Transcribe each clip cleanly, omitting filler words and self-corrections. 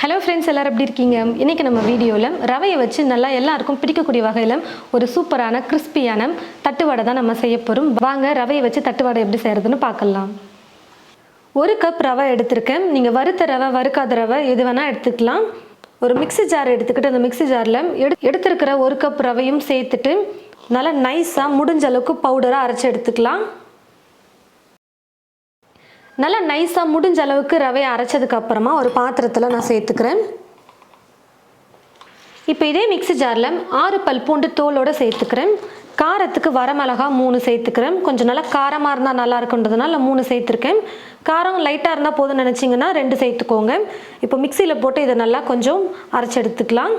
Hello friends, எல்லாரும் எப்படி இருக்கீங்க? இன்றைக்கி நம்ம வீடியோவில் ரவையை வச்சு நல்லா எல்லாருக்கும் பிடிக்கக்கூடிய வகையில் ஒரு சூப்பரான கிறிஸ்பியான தட்டு வடை தான் நம்ம செய்ய போகிறோம். வாங்க ரவையை வச்சு தட்டு வடை எப்படி செய்கிறதுன்னு பார்க்கலாம். 1 கப் ரவை எடுத்திருக்கேன். நீங்கள் வறுத்த ரவை வறுக்காத ரவை எது வேணால் எடுத்துக்கலாம். ஒரு மிக்ஸி ஜார் எடுத்துக்கிட்டு அந்த மிக்ஸி ஜாரில் எடுத்துருக்கிற 1 கப் ரவையும் சேர்த்துட்டு நல்லா நைஸாக முடிஞ்ச அளவுக்கு பவுடராக அரைச்சி எடுத்துக்கலாம். நல்லா நைஸாக முடிஞ்ச அளவுக்கு ரவையை அரைச்சதுக்கு அப்புறமா ஒரு பாத்திரத்தில் நான் சேர்த்துக்கிறேன். இப்போ இதே மிக்ஸி ஜாரில் 6 பல் பூண்டு தோலோடு சேர்த்துக்கிறேன். காரத்துக்கு வரமிளகா 3 சேர்த்துக்கிறேன். கொஞ்சம் நல்லா காரமாக இருந்தால் நல்லா இருக்குன்றதுனால 3 சேர்த்துருக்கேன். காரம் லைட்டாக இருந்தால் போதும்னு நினச்சிங்கன்னா 2 சேர்த்துக்கோங்க. இப்போ மிக்சியில் போட்டு இதை நல்லா கொஞ்சம் அரைச்சி எடுத்துக்கலாம்.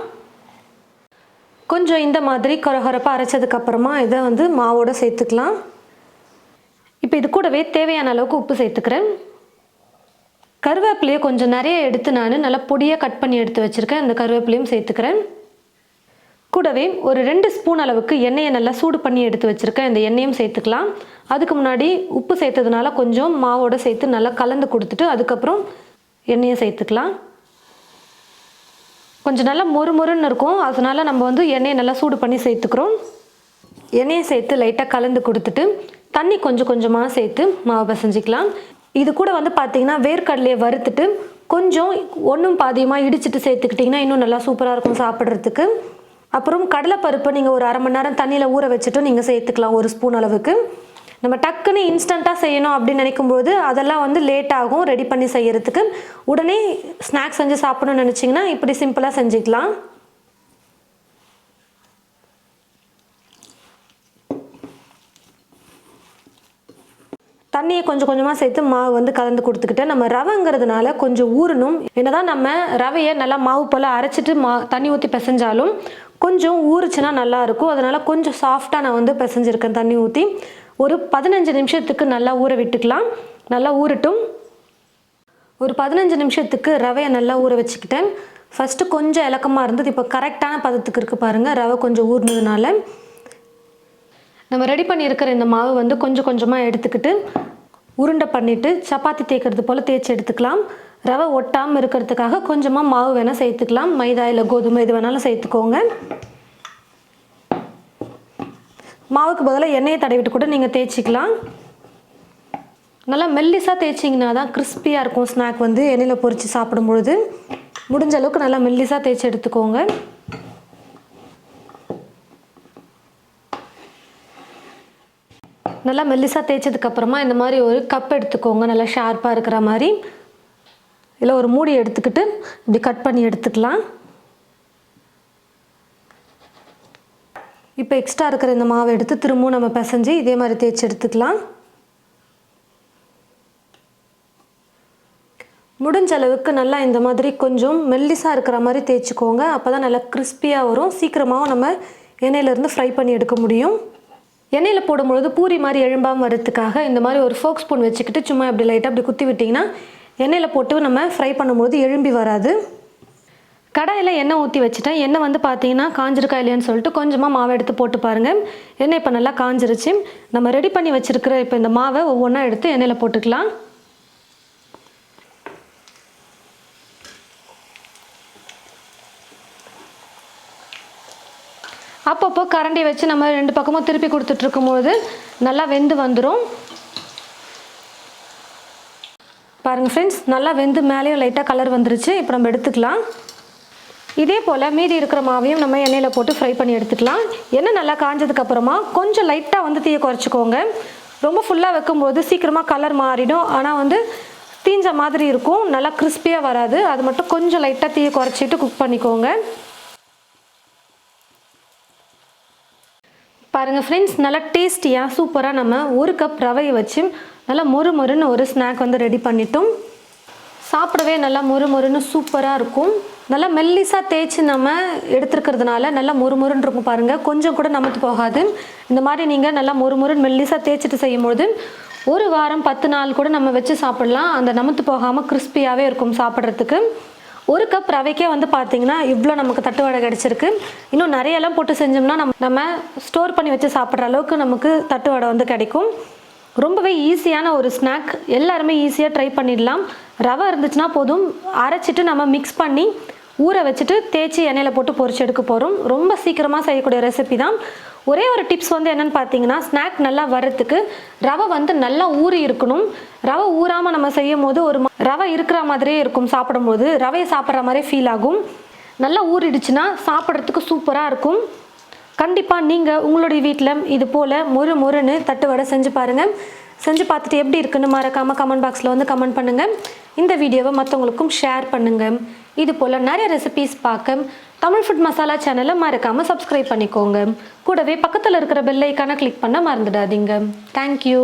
கொஞ்சம் இந்த மாதிரி கொரகொரப்பாக அரைச்சதுக்கப்புறமா இதை மாவோடு சேர்த்துக்கலாம். இப்போ இது கூடவே தேவையான அளவுக்கு உப்பு சேர்த்துக்கிறேன். கருவேப்பிலையை கொஞ்சம் நிறைய எடுத்து நான் நல்லா பொடியாக கட் பண்ணி எடுத்து வச்சுருக்கேன். அந்த கருவேப்பிலையும் சேர்த்துக்கிறேன். கூடவே ஒரு 2 ஸ்பூன் அளவுக்கு எண்ணெயை நல்லா சூடு பண்ணி எடுத்து வச்சுருக்கேன். இந்த எண்ணெயும் சேர்த்துக்கலாம். அதுக்கு முன்னாடி உப்பு சேர்த்ததுனால கொஞ்சம் மாவோடு சேர்த்து நல்லா கலந்து கொடுத்துட்டு அதுக்கப்புறம் எண்ணெயை சேர்த்துக்கலாம். கொஞ்சம் நல்லா மொறுமொறுன்னு இருக்கும், அதனால் நம்ம எண்ணெயை நல்லா சூடு பண்ணி சேர்த்துக்கிறோம். எண்ணெயை சேர்த்து லைட்டாக கலந்து கொடுத்துட்டு தண்ணி கொஞ்சம் கொஞ்சமாக சேர்த்து மாவு பிசைஞ்சிக்கலாம். இது கூட பார்த்தீங்கன்னா வேர்க்கடலையை வறுத்துட்டு கொஞ்சம் ஒன்றும் பாதியமாக இடிச்சிட்டு சேர்த்துக்கிட்டிங்கன்னா இன்னும் நல்லா சூப்பராக இருக்கும் சாப்பிட்றதுக்கு. அப்புறம் கடலைப்பருப்பை நீங்கள் ஒரு 1/2 மணி நேரம் தண்ணியில் ஊற வச்சுட்டு நீங்கள் சேர்த்துக்கலாம் 1 ஸ்பூன் அளவுக்கு. நம்ம டக்குன்னு இன்ஸ்டண்ட்டாக செய்யணும் அப்படின்னு நினைக்கும்போது அதெல்லாம் லேட் ஆகும் ரெடி பண்ணி செய்கிறதுக்கு. உடனே ஸ்நாக்ஸ் செஞ்சு சாப்பிடணும்னு நினச்சிங்கன்னா இப்படி சிம்பிளாக செஞ்சுக்கலாம். தண்ணியை கொஞ்சம் கொஞ்சமாக சேர்த்து மாவு கலந்து கொடுத்துக்கிட்டேன். நம்ம ரவைங்கிறதுனால கொஞ்சம் ஊறணும். என்னதான் நம்ம ரவையை நல்லா மாவு போல் அரைச்சிட்டு தண்ணி ஊற்றி பிசைஞ்சாலும் கொஞ்சம் ஊறுச்சுன்னா நல்லாயிருக்கும். அதனால் கொஞ்சம் சாஃப்டாக நான் பிசைஞ்சிருக்கேன். தண்ணி ஊற்றி ஒரு 15 நிமிஷத்துக்கு நல்லா ஊற விட்டுக்கலாம். நல்லா ஊறட்டும். ஒரு 15 நிமிஷத்துக்கு ரவையை நல்லா ஊற வச்சுக்கிட்டேன். ஃபஸ்ட்டு கொஞ்சம் இலக்கமாக இருந்தது, இப்போ கரெக்டான பதத்துக்கு இருக்குது பாருங்கள். ரவை கொஞ்சம் ஊறினதுனால நம்ம ரெடி பண்ணியிருக்கிற இந்த மாவு கொஞ்சம் கொஞ்சமாக எடுத்துக்கிட்டு உருண்டை பண்ணிவிட்டு சப்பாத்தி தேய்க்கிறது போல் தேய்ச்சி எடுத்துக்கலாம். ரவை ஒட்டாமல் இருக்கிறதுக்காக கொஞ்சமாக மாவு வேணால் சேர்த்துக்கலாம். மைதா இல்லை கோதுமை எது வேணாலும் சேர்த்துக்கோங்க. மாவுக்கு பதிலாக எண்ணெயை தடவிட்டு கூட நீங்கள் தேய்ச்சிக்கலாம். நல்லா மெல்லிஸாக தேய்ச்சிங்கன்னா தான் கிறிஸ்பியாக இருக்கும் ஸ்நாக் எண்ணெயில் பொரித்து சாப்பிடும்பொழுது. முடிஞ்ச அளவுக்கு நல்லா மெல்லிஸாக தேய்ச்சி எடுத்துக்கோங்க. நல்லா மெல்லிஸாக தேய்ச்சதுக்கப்புறமா இந்த மாதிரி ஒரு கப் எடுத்துக்கோங்க, நல்லா ஷார்ப்பாக இருக்கிற மாதிரி. இல்லை ஒரு மூடி எடுத்துக்கிட்டு இப்படி கட் பண்ணி எடுத்துக்கலாம். இப்போ எக்ஸ்ட்ரா இருக்கிற இந்த மாவை எடுத்து திரும்பவும் நம்ம பிசைஞ்சு இதே மாதிரி தேய்ச்சி எடுத்துக்கலாம். முடிஞ்ச அளவுக்கு நல்லா இந்த மாதிரி கொஞ்சம் மெல்லிஸாக இருக்கிற மாதிரி தேய்ச்சிக்கோங்க. அப்போ தான் நல்லா கிறிஸ்பியாக வரும். சீக்கிரமாகவும் நம்ம எண்ணெயிலேருந்து ஃப்ரை பண்ணி எடுக்க முடியும். எண்ணெயில் போடும்பொழுது பூரி மாதிரி எழும்பாமல் வரதுக்காக இந்த மாதிரி ஒரு ஃபோக் ஸ்பூன் வச்சுக்கிட்டு சும்மா இப்படி லைட்டாக அப்படி குத்தி விட்டிங்கன்னா எண்ணெயில் போட்டு நம்ம ஃப்ரை பண்ணும்போது எழும்பி வராது. கடாயில் எண்ணெய் ஊற்றி வச்சுட்டேன். எண்ணெய் பார்த்தீங்கன்னா காஞ்சிருக்கா இல்லையான்னு சொல்லிட்டு கொஞ்சமாக மாவை எடுத்து போட்டு பாருங்கள். எண்ணெய் இப்போ நல்லா காஞ்சிருச்சு. நம்ம ரெடி பண்ணி வச்சுருக்கிற இப்போ இந்த மாவை ஒவ்வொன்றா எடுத்து எண்ணெயில் போட்டுக்கலாம். அப்பப்போ கரண்டி வச்சு நம்ம 2 பக்கமும் திருப்பி கொடுத்துட்ருக்கும்போது நல்லா வெந்து வந்துடும். பாருங்கள் ஃப்ரெண்ட்ஸ், நல்லா வெந்து மேலேயும் லைட்டாக கலர் வந்துருச்சு. இப்போ நம்ம எடுத்துக்கலாம். இதே போல் மீதி இருக்கிற மாவையும் நம்ம எண்ணெயில் போட்டு ஃப்ரை பண்ணி எடுத்துக்கலாம். எண்ணெய் நல்லா காஞ்சதுக்கப்புறமா கொஞ்சம் லைட்டாக தீயை குறைச்சிக்கோங்க. ரொம்ப ஃபுல்லாக வைக்கும்போது சீக்கிரமாக கலர் மாறிடும். ஆனால் தீஞ்ச மாதிரி இருக்கும், நல்லா கிறிஸ்பியாக வராது. அது மட்டும் கொஞ்சம் லைட்டாக தீயை குறைச்சிட்டு குக் பண்ணிக்கோங்க. பாருங்கள் ஃப்ரெண்ட்ஸ், நல்லா டேஸ்டியாக சூப்பராக நம்ம 1 கப் ரவையை வச்சு நல்லா மொறுன்னு ஒரு ஸ்நாக் ரெடி பண்ணிட்டோம். சாப்பிடவே நல்லா மொறுன்னு சூப்பராக இருக்கும். நல்லா மெல்லிஸாக தேய்ச்சி நம்ம எடுத்துருக்கிறதுனால நல்லா மொறுன்னு இருக்கும். பாருங்கள், கொஞ்சம் கூட நமத்து போகாது. இந்த மாதிரி நீங்கள் நல்லா மொறுன்னு மெல்லிஸாக தேய்ச்சிட்டு செய்யும்போது 1 வாரம் 10 நாள் கூட நம்ம வச்சு சாப்பிட்லாம். அந்த நமத்து போகாமல் கிறிஸ்பியாகவே இருக்கும் சாப்பிட்றதுக்கு. 1 கப் ரவைக்கே பார்த்தீங்கன்னா இவ்வளோ நமக்கு தட்டு வடை கிடச்சிருக்கு. இன்னும் நிறையெல்லாம் போட்டு செஞ்சோம்னா நம்ம ஸ்டோர் பண்ணி வச்சு சாப்பிட்ற அளவுக்கு நமக்கு தட்டு வடை கிடைக்கும். ரொம்பவே ஈஸியான ஒரு ஸ்நாக், எல்லாருமே ஈஸியாக ட்ரை பண்ணிடலாம். ரவை இருந்துச்சுன்னா போதும், அரைச்சிட்டு நம்ம மிக்ஸ் பண்ணி ஊற வச்சுட்டு தேய்ச்சி எண்ணெயில் போட்டு பொரிச்சு எடுக்க போகிறோம். ரொம்ப சீக்கிரமாக செய்யக்கூடிய ரெசிபி தான். ஒரே ஒரு டிப்ஸ் வந்து என்னென்னு பார்த்தீங்கன்னா, ஸ்நாக் நல்லா வர்றதுக்கு ரவை வந்து நல்லா ஊறி இருக்கணும். ரவை ஊறாமல் நம்ம செய்யும் போது ஒரு ரவை இருக்கிற மாதிரியே இருக்கும், சாப்பிடும்போது ரவையை சாப்பிட்ற மாதிரியே ஃபீல் ஆகும். நல்லா ஊறிடுச்சுன்னா சாப்பிட்றதுக்கு சூப்பராக இருக்கும். கண்டிப்பாக நீங்கள் உங்களுடைய வீட்டில் இது போல் மொறுன்னு தட்டு வடை செஞ்சு பாருங்கள். செஞ்சு பார்த்துட்டு எப்படி இருக்குன்னு மறக்காமல் கமெண்ட் பாக்ஸில் வந்து கமெண்ட் பண்ணுங்கள். இந்த வீடியோவை மற்றவங்களுக்கும் ஷேர் பண்ணுங்கள். இது போல் நிறைய ரெசிபீஸ் பார்க்க தமிழ் ஃபுட் மசாலா சேனலை மறக்காமல் சப்ஸ்கிரைப் பண்ணிக்கோங்க. கூடவே பக்கத்தில் இருக்கிற பெல் ஐக்கானை கிளிக் பண்ண மறந்துடாதீங்க. தேங்க்யூ.